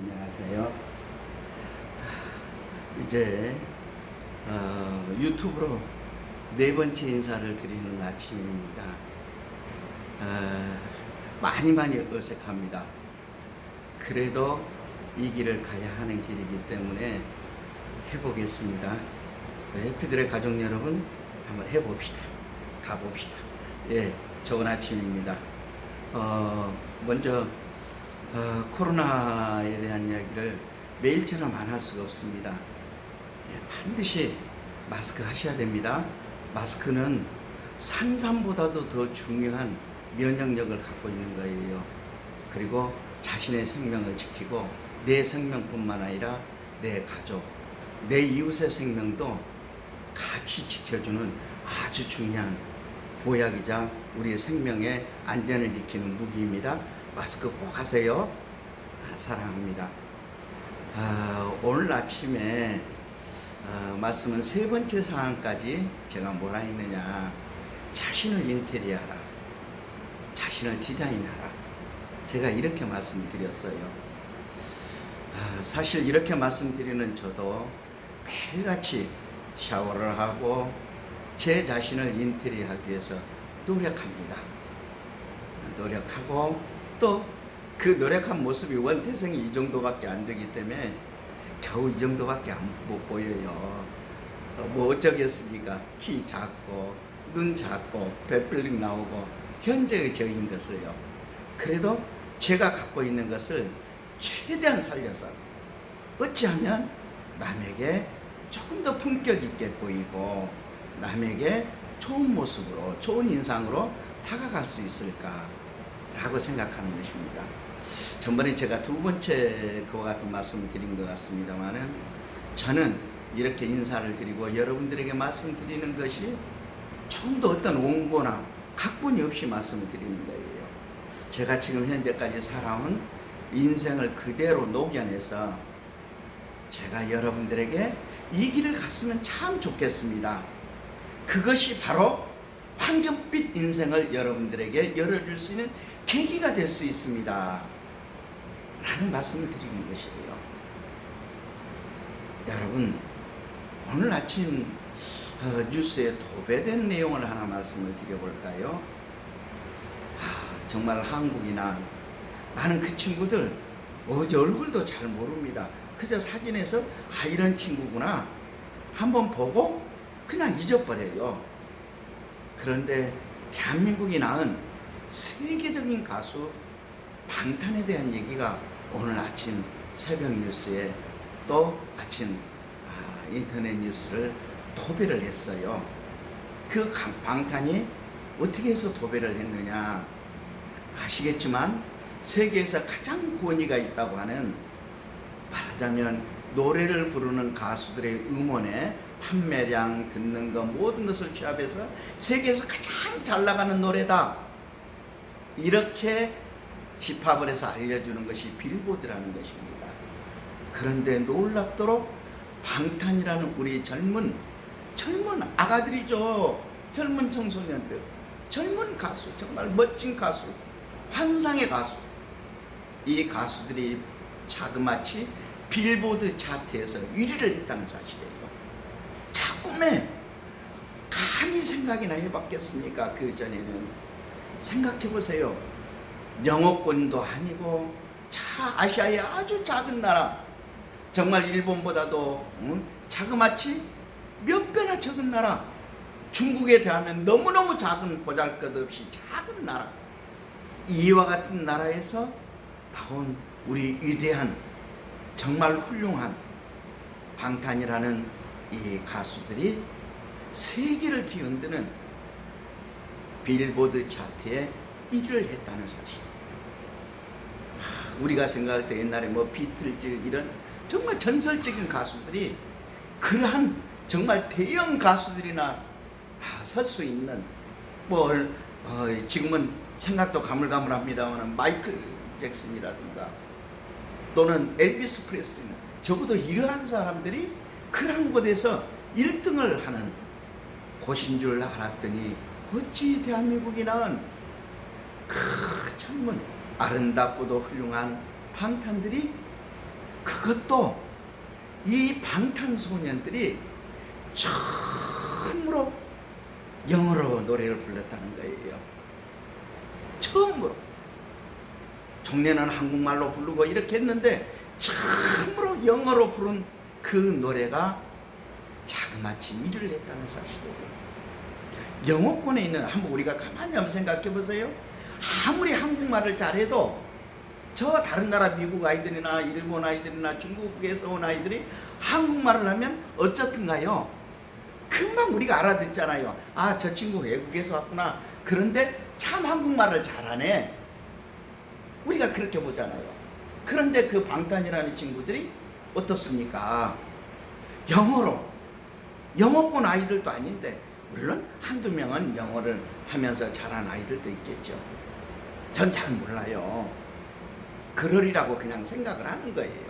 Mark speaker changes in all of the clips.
Speaker 1: 안녕하세요. 이제 유튜브로 네 번째 인사를 드리는 아침입니다. 많이 어색합니다. 그래도 이 길을 가야 하는 길이기 때문에 해보겠습니다. 해피들의 가족 여러분, 한번 해봅시다. 가봅시다. 예, 좋은 아침입니다. 먼저 코로나에 대한 이야기를 매일처럼 안 할 수가 없습니다. 예, 반드시 마스크 하셔야 됩니다. 마스크는 산삼보다도 더 중요한 면역력을 갖고 있는 거예요. 그리고 자신의 생명을 지키고 내 생명뿐만 아니라 내 가족, 내 이웃의 생명도 같이 지켜주는 아주 중요한 보약이자 우리의 생명의 안전을 지키는 무기입니다. 마스크 꼭 하세요. 사랑합니다. 오늘 아침에 말씀은 세 번째 사항까지 제가 뭐라 했느냐, 자신을 인테리어하라, 자신을 디자인하라, 제가 이렇게 말씀드렸어요. 사실 이렇게 말씀드리는 저도 매일같이 샤워를 하고 제 자신을 인테리어하기 위해서 노력합니다. 노력하고 또 그 노력한 모습이 원태생이 이 정도밖에 안 되기 때문에 겨우 이 정도밖에 못 보여요. 뭐 어쩌겠습니까? 키 작고 눈 작고 배불릭 나오고 현재의 저인 것을요. 그래도 제가 갖고 있는 것을 최대한 살려서 어찌하면 남에게 조금 더 품격 있게 보이고 남에게 좋은 모습으로 좋은 인상으로 다가갈 수 있을까라고 생각하는 것입니다. 전번에 제가 두 번째 그와 같은 말씀을 드린 것 같습니다만은, 저는 이렇게 인사를 드리고 여러분들에게 말씀드리는 것이 좀 더 어떤 원고나 각본이 없이 말씀을 드리는 거예요. 제가 지금 현재까지 살아온 인생을 그대로 녹여내서 제가 여러분들에게 이 길을 갔으면 참 좋겠습니다. 그것이 바로 황금빛 인생을 여러분들에게 열어줄 수 있는 계기가 될 수 있습니다. 라는 말씀을 드리는 것이에요. 여러분, 오늘 아침 뉴스에 도배된 내용을 하나 말씀을 드려볼까요? 정말 한국이나 나는 그 친구들 얼굴도 잘 모릅니다. 그저 사진에서 이런 친구구나 한번 보고 그냥 잊어버려요. 그런데 대한민국이 낳은 세계적인 가수 방탄에 대한 얘기가 오늘 아침 새벽 뉴스에 또 아침 인터넷 뉴스를 도배를 했어요. 그 방탄이 어떻게 해서 도배를 했느냐 아시겠지만, 세계에서 가장 권위가 있다고 하는, 말하자면 노래를 부르는 가수들의 음원에 판매량, 듣는 것 모든 것을 취합해서 세계에서 가장 잘 나가는 노래다, 이렇게 집합을 해서 알려주는 것이 빌보드라는 것입니다. 그런데 놀랍도록 방탄이라는 우리 젊은 아가들이죠. 젊은 청소년들, 젊은 가수, 정말 멋진 가수, 환상의 가수, 이 가수들이 자그마치 빌보드 차트에서 1위를 했다는 사실이에요. 자꾸매 감히 생각이나 해봤겠습니까? 그 전에는 생각해보세요. 영어권도 아니고 아시아의 아주 작은 나라, 정말 일본보다도 자그마치 몇 배나 적은 나라, 중국에 대하면 너무너무 작은, 보잘것없이 작은 나라, 이와 같은 나라에서 나온 우리 위대한 정말 훌륭한 방탄이라는 이 가수들이 세계를 뒤흔드는 빌보드 차트에 1위를 했다는 사실. 우리가 생각할 때 옛날에 뭐 비틀즈 이런 정말 전설적인 가수들이 그러한 정말 대형 가수들이나 설 수 있는, 지금은 생각도 가물가물합니다만 마이클 잭슨이라든가 또는 엘비스 프레슬리는 적어도 이러한 사람들이 그러한 곳에서 1등을 하는 곳인 줄 알았더니, 어찌 대한민국이 낳은 그 젊은 아름답고도 훌륭한 방탄들이 그것도 이 방탄소년들이 처음으로 영어로 노래를 불렀다는 거예요. 처음으로. 종래는 한국말로 부르고 이렇게 했는데 처음으로 영어로 부른 그 노래가 자그마치 1위를 했다는 사실이에요. 영어권에 있는, 한번 우리가 가만히 한번 생각해 보세요. 아무리 한국말을 잘해도 저 다른 나라 미국 아이들이나 일본 아이들이나 중국에서 온 아이들이 한국말을 하면 어떻든가요? 금방 우리가 알아듣잖아요. 아, 저 친구 외국에서 왔구나. 그런데 참 한국말을 잘하네. 우리가 그렇게 보잖아요. 그런데 그 방탄이라는 친구들이 어떻습니까? 영어로, 영어권 아이들도 아닌데, 물론 한두 명은 영어를 하면서 잘한 아이들도 있겠죠. 전 잘 몰라요. 그러리라고 그냥 생각을 하는 거예요.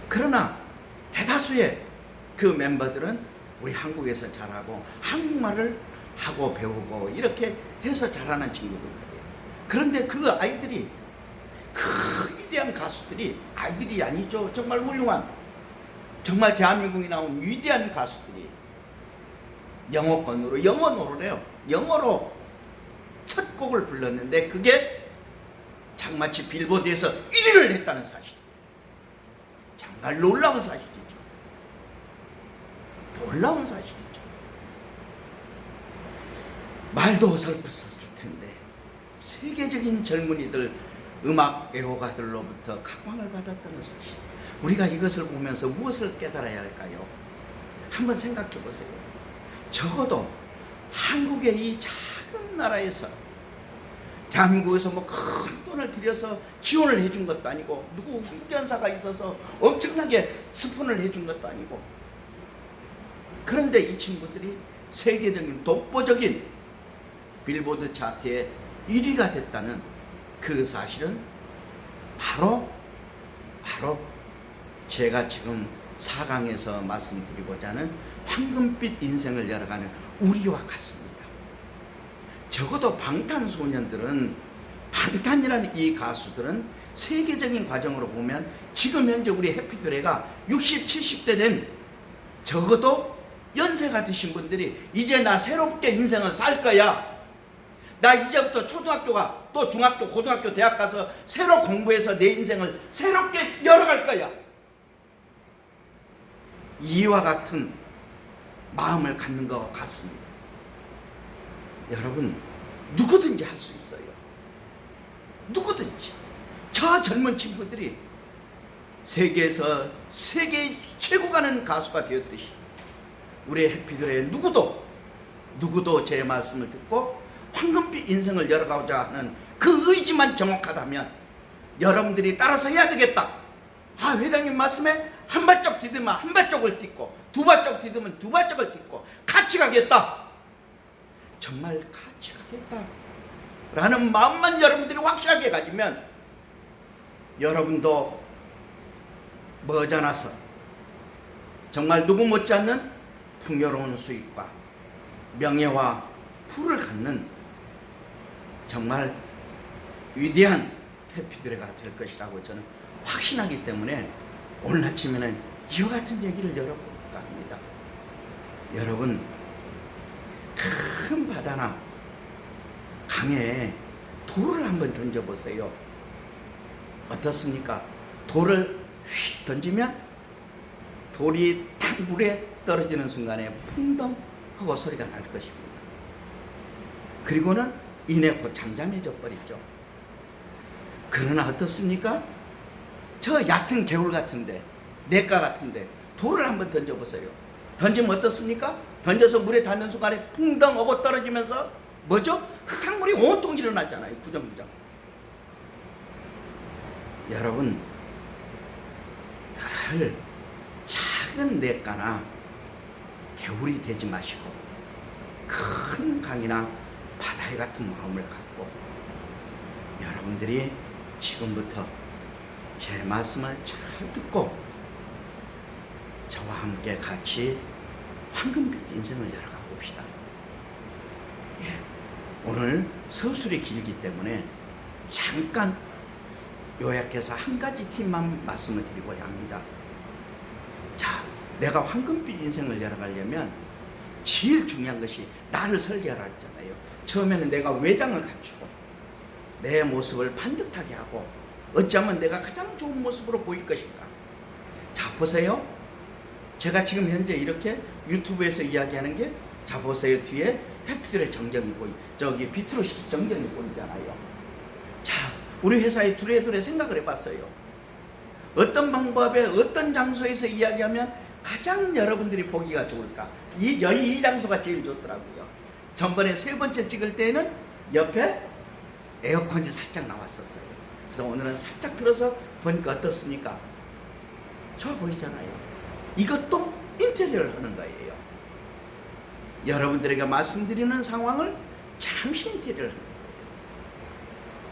Speaker 1: 그러나 대다수의 그 멤버들은 우리 한국에서 잘하고 한국말을 하고 배우고 이렇게 해서 잘하는 친구들이에요. 그런데 그 아이들이, 그 위대한 가수들이, 아이들이 아니죠. 정말 훌륭한, 정말 대한민국이 나온 위대한 가수들이 영어권으로, 영어 노래요. 영어로 첫 곡을 불렀는데 그게 장마치 빌보드에서 1위를 했다는 사실이에요. 정말 놀라운 사실이죠. 놀라운 사실이죠. 말도 어설펐었을 텐데 세계적인 젊은이들, 음악 애호가들로부터 각광을 받았다는 사실. 우리가 이것을 보면서 무엇을 깨달아야 할까요? 한번 생각해 보세요. 적어도 한국의 이 작은 나라에서, 대한민국에서 뭐 큰 돈을 들여서 지원을 해준 것도 아니고, 누구 후견사가 있어서 엄청나게 스폰을 해준 것도 아니고, 그런데 이 친구들이 세계적인 독보적인 빌보드 차트에 1위가 됐다는 그 사실은 바로 제가 지금 4강에서 말씀드리고자 하는 황금빛 인생을 열어가는 우리와 같습니다. 적어도 방탄소년들은, 방탄이라는 이 가수들은 세계적인 과정으로 보면 지금 현재 우리 해피드레가 60, 70대 된, 적어도 연세가 드신 분들이 이제 나 새롭게 인생을 살 거야, 나 이제부터 초등학교가 또 중학교, 고등학교, 대학 가서 새로 공부해서 내 인생을 새롭게 열어갈 거야, 이와 같은 마음을 갖는 것 같습니다. 여러분, 누구든지 할 수 있어요. 누구든지. 저 젊은 친구들이 세계에서 세계 최고 가는 가수가 되었듯이 우리 해피들의 누구도 제 말씀을 듣고 황금빛 인생을 열어가고자 하는 그 의지만 정확하다면 여러분들이 따라서 해야 되겠다. 아, 회장님 말씀에 한 발짝 디디면 한 발짝을 딛고, 두 발짝 디디면 두 발짝을 딛고 같이 가겠다, 정말 같이 가겠다 라는 마음만 여러분들이 확실하게 가지면 여러분도 머지않아서 정말 누구 못지않는 풍요로운 수익과 명예와 부를 갖는 정말 위대한 해피드레가 될 것이라고 저는 확신하기 때문에 오늘 아침에는 이와 같은 얘기를 열어볼까 합니다. 여러분, 큰 바다나 강에 돌을 한번 던져보세요. 어떻습니까? 돌을 휙 던지면 돌이 딱 물에 떨어지는 순간에 풍덩 하고 소리가 날 것입니다. 그리고는 이내 곧 잠잠해져 버리죠. 그러나 어떻습니까? 저 얕은 개울 같은데, 냇가 같은데 돌을 한번 던져보세요. 던지면 어떻습니까? 던져서 물에 닿는 순간에 풍덩 하고 떨어지면서 뭐죠? 흙탕물이 온통 일어나잖아요. 구정구정. 여러분, 늘 작은 냇가나 개울이 되지 마시고 큰 강이나 바다에 같은 마음을 갖고 여러분들이 지금부터 제 말씀을 잘 듣고 저와 함께 같이 황금빛 인생을 열어가 봅시다. 예, 오늘 서술이 길기 때문에 잠깐 요약해서 한 가지 팁만 말씀을 드리고자 합니다. 자, 내가 황금빛 인생을 열어가려면 제일 중요한 것이 나를 설계하라 했잖아요. 처음에는 내가 외장을 갖추고 내 모습을 반듯하게 하고 어쩌면 내가 가장 좋은 모습으로 보일 것인가. 자, 보세요. 제가 지금 현재 이렇게 유튜브에서 이야기하는 게, 자, 보세요. 뒤에 해피들의 정경이 저기 비트로시스 정경이 보이잖아요. 자, 우리 회사에 두레두레 생각을 해봤어요. 어떤 방법에 어떤 장소에서 이야기하면 가장 여러분들이 보기가 좋을까? 이 장소가 제일 좋더라고요. 전번에 3번째 찍을 때는 옆에 에어컨이 살짝 나왔었어요. 그래서 오늘은 살짝 들어서 보니까 어떻습니까? 좋아 보이잖아요. 이것도 인테리어를 하는 거예요. 여러분들에게 말씀드리는 상황을 잠시 인테리어를 하는 거예요.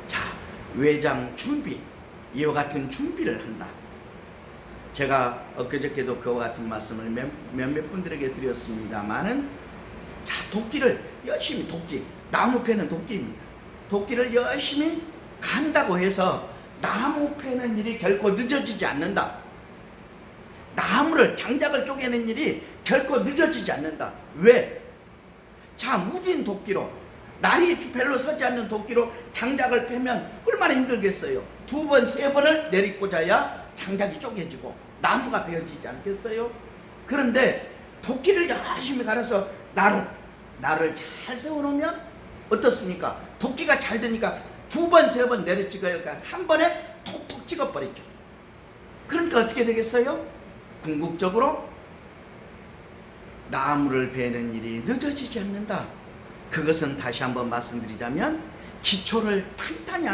Speaker 1: 자, 외장 준비, 이와 같은 준비를 한다. 제가 엊그저께도 그와 같은 말씀을 몇몇 분들에게 드렸습니다만은, 자, 도끼를 열심히, 나무 패는 도끼입니다. 도끼를 열심히 간다고 해서 나무 패는 일이 결코 늦어지지 않는다. 나무를, 장작을 쪼개는 일이 결코 늦어지지 않는다. 왜? 자, 무딘 도끼로, 날이 별로 서지 않는 도끼로 장작을 패면 얼마나 힘들겠어요. 2번, 3번을 내리꽂아야 장작이 쪼개지고 나무가 베어지지 않겠어요? 그런데 도끼를 열심히 갈아서 나를 잘 세워놓으면 어떻습니까? 도끼가 잘 되니까 2번, 3번 내려찍어야 한 번에 톡톡 찍어버리죠. 그러니까 어떻게 되겠어요? 궁극적으로 나무를 베는 일이 늦어지지 않는다. 그것은 다시 한번 말씀드리자면, 기초를 탄탄히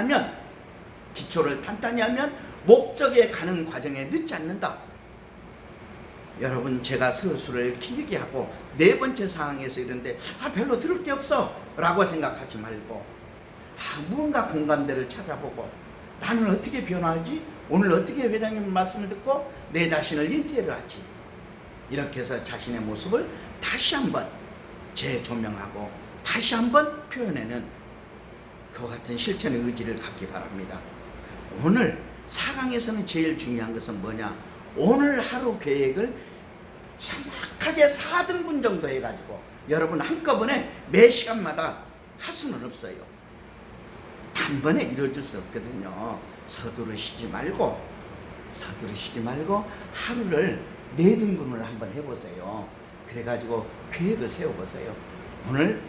Speaker 1: 하면 목적에 가는 과정에 늦지 않는다. 여러분, 제가 서술을 길게 하고 4번째 상황에서 이런데 별로 들을 게 없어 라고 생각하지 말고, 무언가 공감대를 찾아보고, 나는 어떻게 변화하지? 오늘 어떻게 회장님 말씀을 듣고 내 자신을 인테리어하지? 이렇게 해서 자신의 모습을 다시 한번 재조명하고 다시 한번 표현해내는 그와 같은 실천의 의지를 갖기 바랍니다. 오늘 4강에서는 제일 중요한 것은 뭐냐? 오늘 하루 계획을 정확하게 4등분 정도 해가지고 여러분 한꺼번에 매 시간마다 할 수는 없어요. 단번에 이루어질 수 없거든요. 서두르시지 말고 하루를 4등분을 한번 해보세요. 그래가지고 계획을 세워보세요. 오늘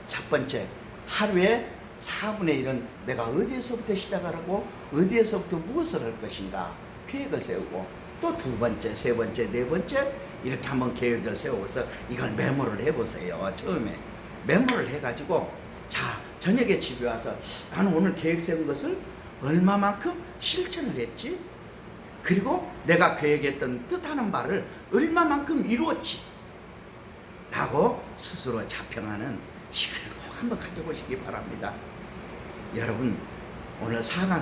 Speaker 1: 첫 번째, 하루에 4분의 1은 내가 어디에서부터 시작하라고, 어디에서부터 무엇을 할 것인가 계획을 세우고, 또 2번째, 3번째, 4번째 이렇게 한번 계획을 세워서 이걸 메모를 해보세요. 처음에 메모를 해가지고, 자, 저녁에 집에 와서 나는 오늘 계획 세운 것을 얼마만큼 실천을 했지? 그리고 내가 계획했던 뜻하는 바를 얼마만큼 이루었지? 라고 스스로 자평하는 시간을 꼭 한번 가져보시기 바랍니다. 여러분, 오늘 4강